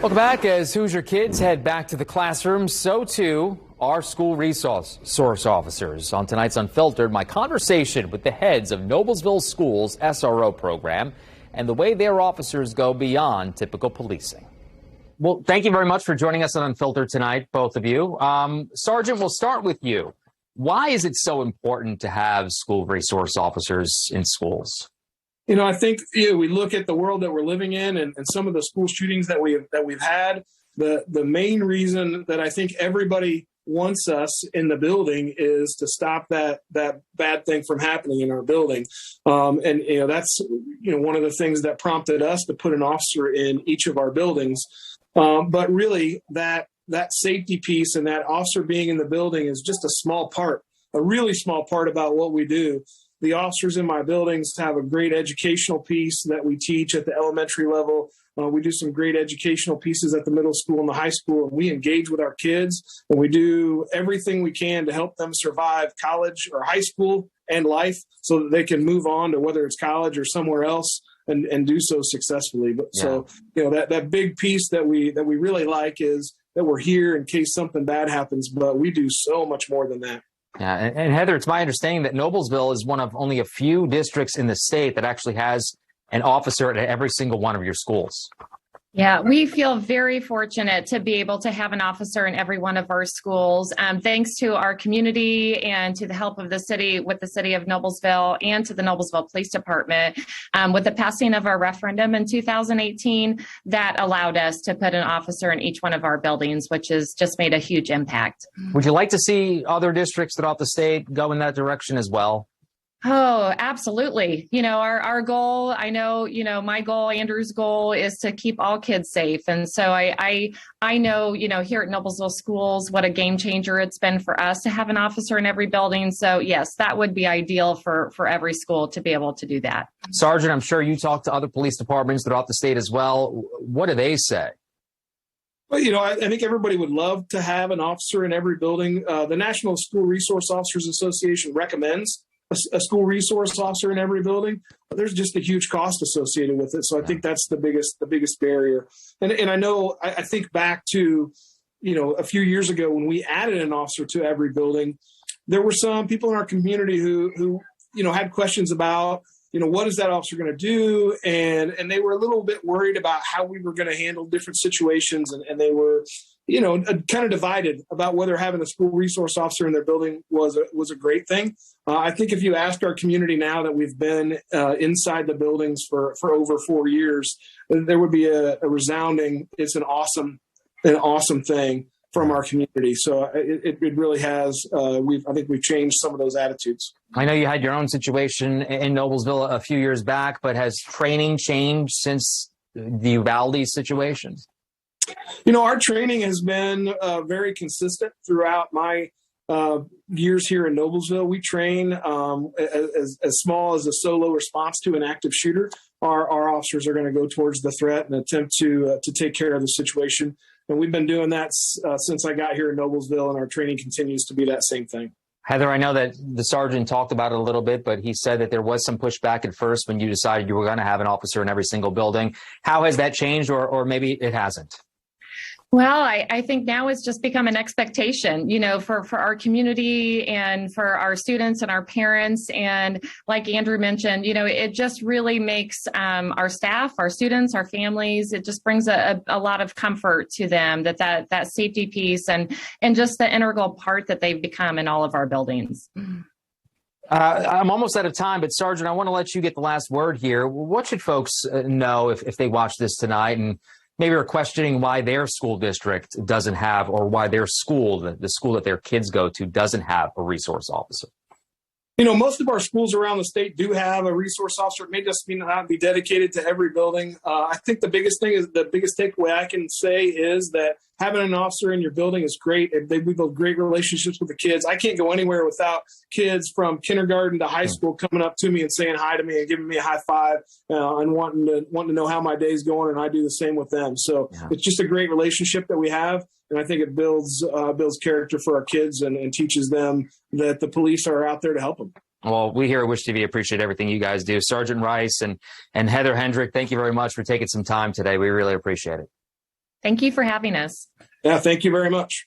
Welcome back. As Hoosier kids head back to the classroom, so too are school resource officers. On tonight's Unfiltered, my conversation with the heads of Noblesville Schools SRO program and the way their officers go beyond typical policing. Well, thank you very much for joining us on Unfiltered tonight, both of you. Sergeant, we'll start with you. Why is it so important to have school resource officers in schools? I think we look at the world that we're living in and some of the school shootings that we've had. The main reason that I think everybody wants us in the building is to stop that bad thing from happening in our building. That's one of the things that prompted us to put an officer in each of our buildings. But really, that safety piece and that officer being in the building is just a small part, a really small part about what we do. The officers in my buildings have a great educational piece that we teach at the elementary level. We do some great educational pieces at the middle school and the high school, and we engage with our kids, and we do everything we can to help them survive college or high school and life so that they can move on to whether it's college or somewhere else and do so successfully. But yeah. So, that big piece that we really like is that we're here in case something bad happens, but we do so much more than that. Yeah, and Heather, it's my understanding that Noblesville is one of only a few districts in the state that actually has an officer at every single one of your schools. Yeah, we feel very fortunate to be able to have an officer in every one of our schools. Thanks to our community and to the help of the city, with the city of Noblesville and to the Noblesville Police Department. With the passing of our referendum in 2018, that allowed us to put an officer in each one of our buildings, which has just made a huge impact. Would you like to see other districts throughout the state go in that direction as well? Oh, absolutely. Our goal, I know, my goal, Andrew's goal is to keep all kids safe. And so I know, here at Noblesville Schools, what a game changer it's been for us to have an officer in every building. So yes, that would be ideal for every school to be able to do that. Sergeant, I'm sure you talk to other police departments throughout the state as well. What do they say? Well, I think everybody would love to have an officer in every building. The National School Resource Officers Association recommends a school resource officer in every building, but there's just a huge cost associated with it. So I think that's the biggest barrier. And I think back to, a few years ago when we added an officer to every building, there were some people in our community who had questions about, what is that officer going to do? And they were a little bit worried about how we were going to handle different situations. And they were, kind of divided about whether having a school resource officer in their building was a great thing. I think if you ask our community now that we've been inside the buildings for over 4 years, there would be a resounding, it's an awesome thing from our community. So it really has, I think we've changed some of those attitudes. I know you had your own situation in Noblesville a few years back, but has training changed since the Uvalde situation? Our training has been very consistent throughout my years here in Noblesville. We train as small as a solo response to an active shooter. Our officers are going to go towards the threat and attempt to take care of the situation. And we've been doing that since I got here in Noblesville, and our training continues to be that same thing. Heather, I know that the sergeant talked about it a little bit, but he said that there was some pushback at first when you decided you were going to have an officer in every single building. How has that changed, or maybe it hasn't? Well, I think now it's just become an expectation, for our community and for our students and our parents. And like Andrew mentioned, it just really makes our staff, our students, our families, it just brings a lot of comfort to them that safety piece and just the integral part that they've become in all of our buildings. I'm almost out of time, but Sergeant, I want to let you get the last word here. What should folks know if they watch this tonight and maybe are questioning why their school district doesn't have, or why their school, the school that their kids go to, doesn't have a resource officer? Most of our schools around the state do have a resource officer. It may just not be dedicated to every building. I think the biggest takeaway I can say is that having an officer in your building is great. We build great relationships with the kids. I can't go anywhere without kids from kindergarten to high school coming up to me and saying hi to me and giving me a high five and wanting to know how my day's going, and I do the same with them. So It's just a great relationship that we have, and I think it builds character for our kids and teaches them that the police are out there to help them. Well, we here at Wish TV appreciate everything you guys do. Sergeant Rice and Heather Hendrick, thank you very much for taking some time today. We really appreciate it. Thank you for having us. Yeah, thank you very much.